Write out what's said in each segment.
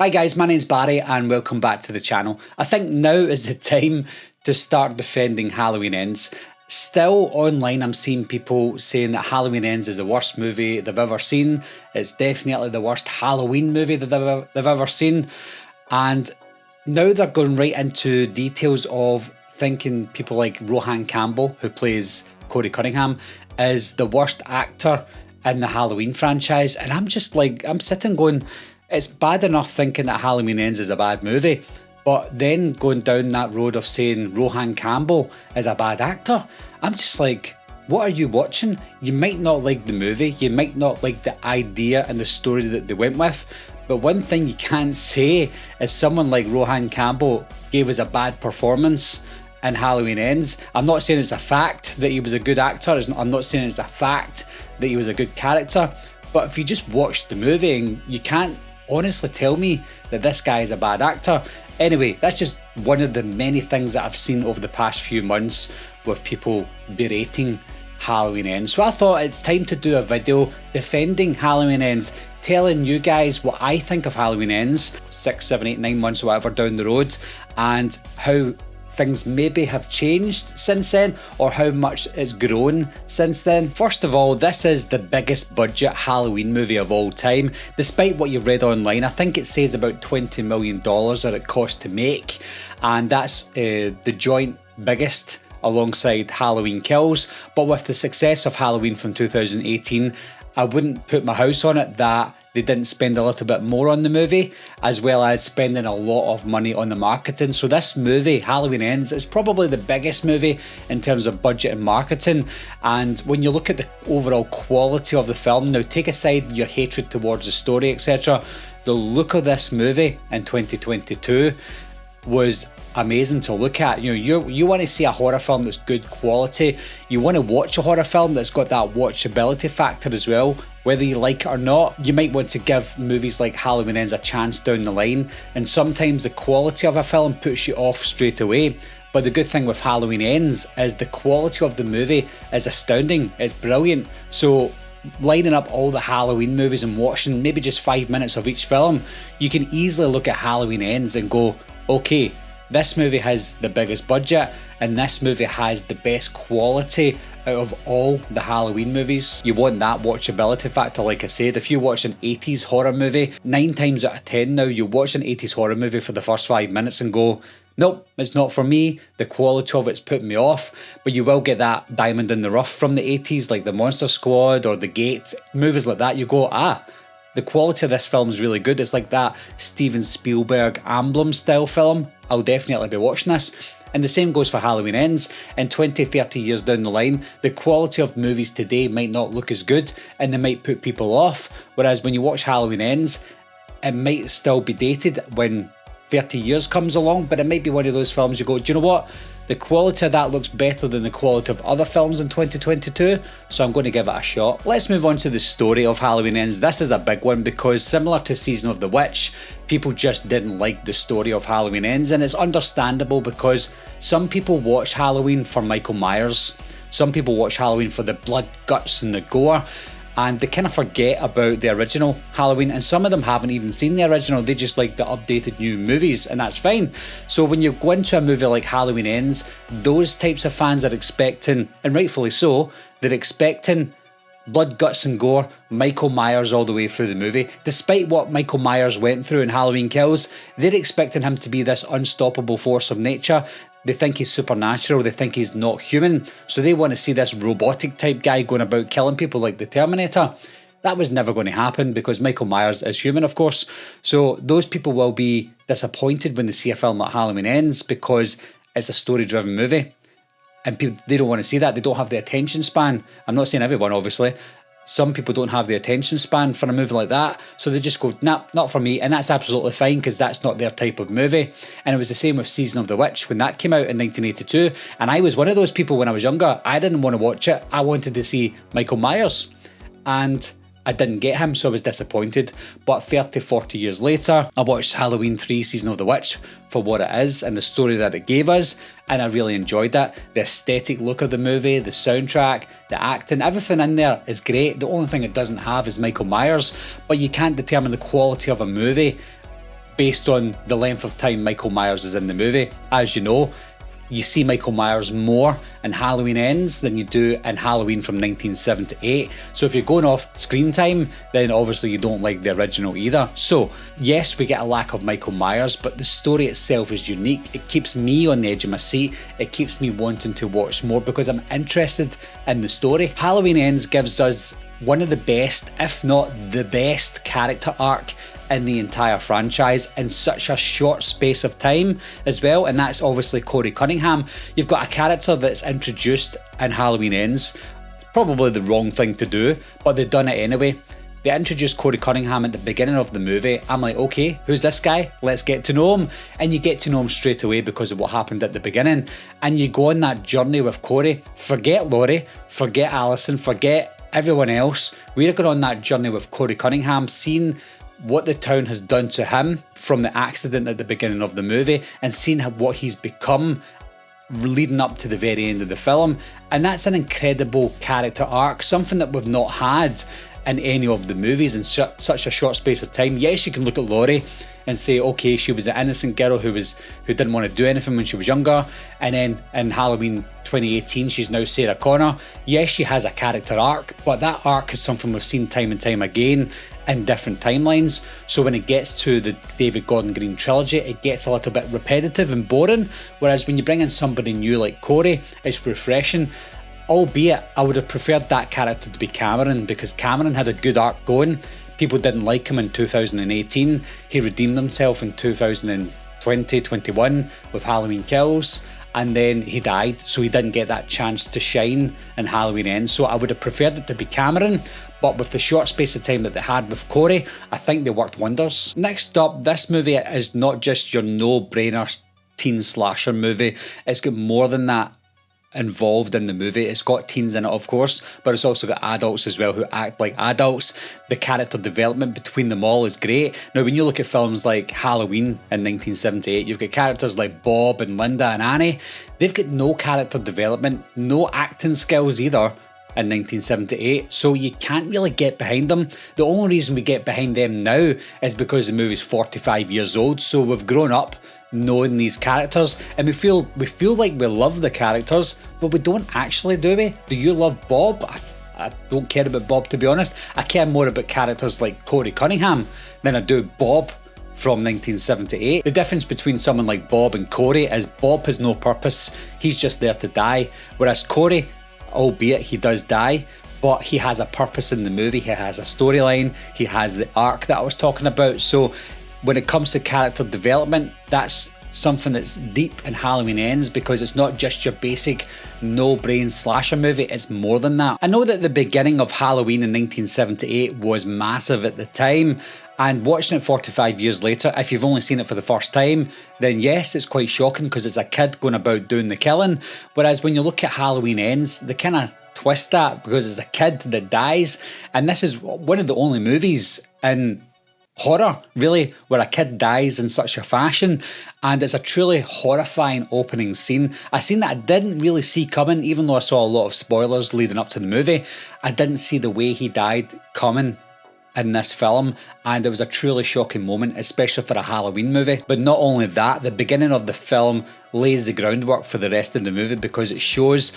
Hi guys, my name's Barry and welcome back to the channel. I think now is the time to start defending Halloween Ends. Still online I'm seeing people saying that Halloween Ends is the worst movie they've ever seen. It's definitely the worst Halloween movie that they've ever seen. And now they're going right into details of thinking people like Rohan Campbell, who plays Corey Cunningham, is the worst actor in the Halloween franchise. And I'm just like, I'm sitting going, it's bad enough thinking that Halloween Ends is a bad movie, but then going down that road of saying Rohan Campbell is a bad actor, I'm just like, what are you watching? You might not like the movie, you might not like the idea and the story that they went with, but one thing you can't say is someone like Rohan Campbell gave us a bad performance in Halloween Ends. I'm not saying it's a fact that he was a good actor, I'm not saying it's a fact that he was a good character, but if you just watch the movie, and you can't honestly tell me that this guy is a bad actor. Anyway, that's just one of the many things that I've seen over the past few months with people berating Halloween Ends. So I thought it's time to do a video defending Halloween Ends, telling you guys what I think of Halloween Ends 6, 7, 8, 9 months or whatever down the road, and how things maybe have changed since then, or how much it's grown since then. First of all, this is the biggest budget Halloween movie of all time. Despite what you've read online, I think it says about $20 million that it cost to make, and that's the joint biggest alongside Halloween Kills. But with the success of Halloween from 2018, I wouldn't put my house on it that they didn't spend a little bit more on the movie, as well as spending a lot of money on the marketing. So this movie, Halloween Ends, is probably the biggest movie in terms of budget and marketing. And when you look at the overall quality of the film, now take aside your hatred towards the story, etc., the look of this movie in 2022 was amazing to look at. You want to see a horror film that's good quality. You want to watch a horror film that's got that watchability factor as well, whether you like it or not. You might want to give movies like Halloween Ends a chance down the line, and sometimes the quality of a film puts you off straight away. But the good thing with Halloween Ends is the quality of the movie is astounding, it's brilliant. So lining up all the Halloween movies and watching maybe just 5 minutes of each film, you can easily look at Halloween Ends and go, okay, this movie has the biggest budget and this movie has the best quality out of all the Halloween movies. You want that watchability factor, like I said. If you watch an 80s horror movie, 9 times out of 10 now, you watch an 80s horror movie for the first 5 minutes and go, nope, it's not for me, the quality of it's putting me off. But you will get that diamond in the rough from the 80s, like the Monster Squad or The Gate, movies like that. You go, the quality of this film is really good. It's like that Steven Spielberg Emblem style film. I'll definitely be watching this. And the same goes for Halloween Ends. In 20, 30 years down the line, the quality of movies today might not look as good and they might put people off. Whereas when you watch Halloween Ends, it might still be dated when 30 years comes along, but it might be one of those films you go, do you know what? The quality of that looks better than the quality of other films in 2022, so I'm going to give it a shot. Let's move on to the story of Halloween Ends. This is a big one because similar to Season of the Witch, people just didn't like the story of Halloween Ends, and it's understandable because some people watch Halloween for Michael Myers, some people watch Halloween for the blood, guts and the gore, and they kind of forget about the original Halloween, and some of them haven't even seen the original, they just like the updated new movies, and that's fine. So when you go into a movie like Halloween Ends, those types of fans are expecting, and rightfully so, they're expecting blood, guts and gore, Michael Myers all the way through the movie. Despite what Michael Myers went through in Halloween Kills, they're expecting him to be this unstoppable force of nature. They think he's supernatural, they think he's not human, so they want to see this robotic type guy going about killing people like the Terminator. That was never going to happen because Michael Myers is human, of course. So those people will be disappointed when they see a film like Halloween Ends because it's a story-driven movie. And people, they don't want to see that. They don't have the attention span. I'm not saying everyone, obviously. Some people don't have the attention span for a movie like that, so they just go, nah, not for me, and that's absolutely fine because that's not their type of movie. And it was the same with Season of the Witch when that came out in 1982, and I was one of those people when I was younger. I didn't want to watch it. I wanted to see Michael Myers, and I didn't get him, so I was disappointed. But 30, 40 years later, I watched Halloween 3 Season of the Witch for what it is and the story that it gave us, and I really enjoyed that. The aesthetic look of the movie, the soundtrack, the acting, everything in there is great. The only thing it doesn't have is Michael Myers, but you can't determine the quality of a movie based on the length of time Michael Myers is in the movie. As you know, you see Michael Myers more in Halloween Ends than you do in Halloween from 1978. So if you're going off screen time, then obviously you don't like the original either. So yes, we get a lack of Michael Myers, but the story itself is unique. It keeps me on the edge of my seat. It keeps me wanting to watch more because I'm interested in the story. Halloween Ends gives us one of the best, if not the best, character arc in the entire franchise in such a short space of time as well, and that's obviously Corey Cunningham. You've got a character that's introduced in Halloween Ends. It's probably the wrong thing to do, but they've done it anyway. They introduced Corey Cunningham at the beginning of the movie. I'm like, okay, who's this guy? Let's get to know him. And you get to know him straight away because of what happened at the beginning. And you go on that journey with Corey. Forget Laurie, forget Alison, forget everyone else. We're going on that journey with Corey Cunningham, seeing what the town has done to him from the accident at the beginning of the movie and seeing what he's become leading up to the very end of the film. And that's an incredible character arc, something that we've not had in any of the movies in such a short space of time. Yes, you can look at Laurie and say, okay, she was an innocent girl who didn't want to do anything when she was younger, and then in Halloween 2018 she's now Sarah Connor. Yes, she has a character arc, but that arc is something we've seen time and time again in different timelines. So when it gets to the David Gordon Green trilogy, it gets a little bit repetitive and boring, whereas when you bring in somebody new like Corey, it's refreshing. Albeit I would have preferred that character to be Cameron, because Cameron had a good arc going. People didn't like him in 2018. He redeemed himself in 2020-21 with Halloween Kills, and then he died, so he didn't get that chance to shine in Halloween Ends. So I would have preferred it to be Cameron, but with the short space of time that they had with Corey, I think they worked wonders. Next up, this movie is not just your no-brainer teen slasher movie. It's got more than that involved in the movie. It's got teens in it, of course, but it's also got adults as well who act like adults. The character development between them all is great. Now, when you look at films like Halloween in 1978, you've got characters like Bob and Linda and Annie. They've got no character development, no acting skills either in 1978, so you can't really get behind them. The only reason we get behind them now is because the movie's 45 years old, so we've grown up knowing these characters, and we feel like we love the characters, but we don't actually, do we? Do you love Bob? I don't care about Bob, to be honest. I care more about characters like Corey Cunningham than I do Bob from 1978. The difference between someone like Bob and Corey is Bob has no purpose. He's just there to die, whereas Corey, albeit he does die, but he has a purpose in the movie. He has a storyline. He has the arc that I was talking about. So when it comes to character development, that's something that's deep in Halloween Ends, because it's not just your basic no-brain slasher movie, it's more than that. I know that the beginning of Halloween in 1978 was massive at the time, and watching it 45 years later, if you've only seen it for the first time, then yes, it's quite shocking because it's a kid going about doing the killing. Whereas when you look at Halloween Ends, they kind of twist that because it's a kid that dies, and this is one of the only movies in horror, really, where a kid dies in such a fashion, and it's a truly horrifying opening scene. A scene that I didn't really see coming, even though I saw a lot of spoilers leading up to the movie. I didn't see the way he died coming in this film, and it was a truly shocking moment, especially for a Halloween movie. But not only that, the beginning of the film lays the groundwork for the rest of the movie, because it shows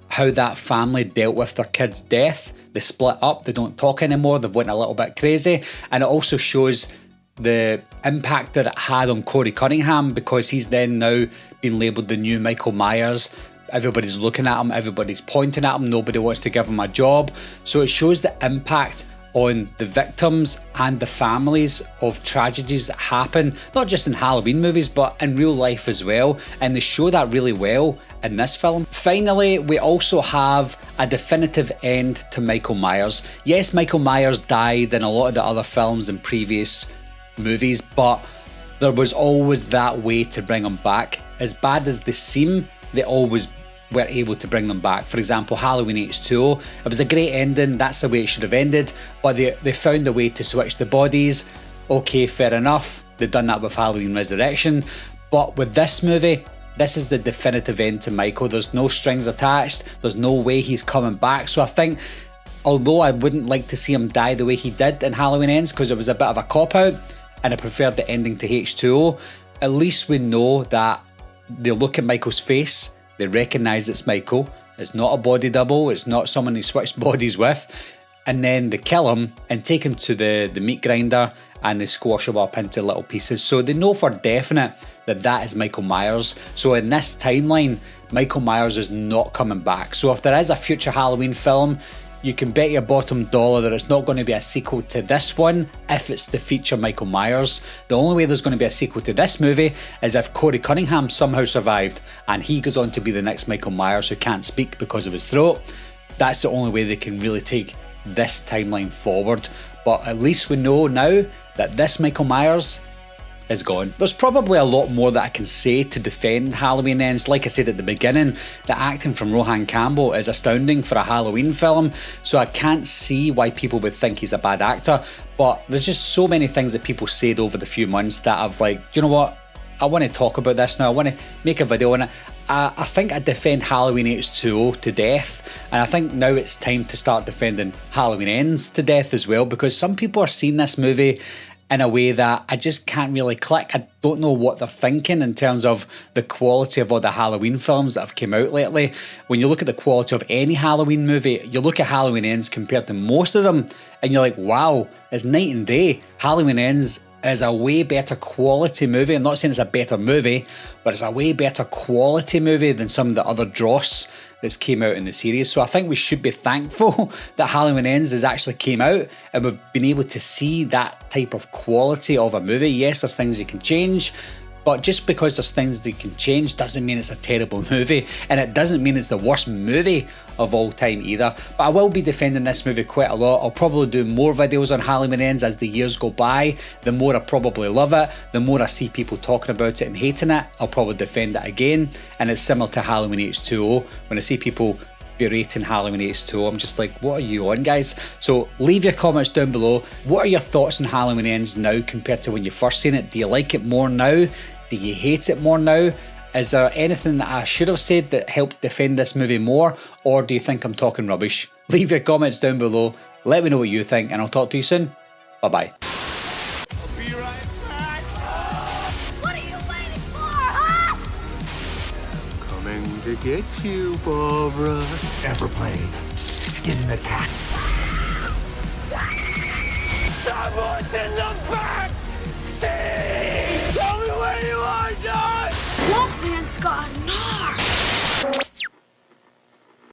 how that family dealt with their kid's death. They split up, they don't talk anymore, they've went a little bit crazy, and it also shows the impact that it had on Corey Cunningham, because he's then now been labelled the new Michael Myers. Everybody's looking at him, everybody's pointing at him, nobody wants to give him a job. So it shows the impact on the victims and the families of tragedies that happen, not just in Halloween movies, but in real life as well. And they show that really well in this film. Finally, we also have a definitive end to Michael Myers. Yes, Michael Myers died in a lot of the other films and previous movies, but there was always that way to bring him back. As bad as they seem, they always were able to bring them back. For example, Halloween H2O, it was a great ending, that's the way it should have ended, but they found a way to switch the bodies. Okay, fair enough, they've done that with Halloween Resurrection, but with this movie, this is the definitive end to Michael. There's no strings attached, there's no way he's coming back. So I think, although I wouldn't like to see him die the way he did in Halloween Ends, because it was a bit of a cop-out, and I preferred the ending to H2O. At least we know that they look at Michael's face, they recognise it's Michael, it's not a body double, it's not someone he switched bodies with, and then they kill him and take him to the meat grinder and they squash him up into little pieces. So they know for definite that that is Michael Myers. So in this timeline, Michael Myers is not coming back. So if there is a future Halloween film, you can bet your bottom dollar that it's not going to be a sequel to this one if it's the feature Michael Myers. The only way there's going to be a sequel to this movie is if Corey Cunningham somehow survived and he goes on to be the next Michael Myers who can't speak because of his throat. That's the only way they can really take this timeline forward. But at least we know now that this Michael Myers is gone. There's probably a lot more that I can say to defend Halloween Ends. Like I said at the beginning, the acting from Rohan Campbell is astounding for a Halloween film, so I can't see why people would think he's a bad actor. But there's just so many things that people said over the few months that I've like, you know what, I want to talk about this now, I want to make a video on it. I think I defend Halloween H2O to death, and I think now it's time to start defending Halloween Ends to death as well, because some people are seeing this movie in a way that I just can't really click. I don't know what they're thinking in terms of the quality of all the Halloween films that have come out lately. When you look at the quality of any Halloween movie, you look at Halloween Ends compared to most of them, and you're like, wow, it's night and day. Halloween Ends is a way better quality movie. I'm not saying it's a better movie, but it's a way better quality movie than some of the other dross that's came out in the series. So I think we should be thankful that Halloween Ends has actually came out and we've been able to see that type of quality of a movie. Yes, there's things you can change, but just because there's things that you can change doesn't mean it's a terrible movie, and it doesn't mean it's the worst movie of all time either. But I will be defending this movie quite a lot. I'll probably do more videos on Halloween Ends as the years go by. The more I probably love it, the more I see people talking about it and hating it, I'll probably defend it again. And it's similar to Halloween H2O. When I see people berating Halloween H2O, I'm just like, what are you on, guys? So leave your comments down below. What are your thoughts on Halloween Ends now compared to when you first seen it? Do you like it more now? Do you hate it more now? Is there anything that I should have said that helped defend this movie more? Or do you think I'm talking rubbish? Leave your comments down below. Let me know what you think, and I'll talk to you soon. Bye bye. I'll be right back. What are you waiting for, huh? Coming to get you, Barbara. Ever played in the cat? Someone's in the back!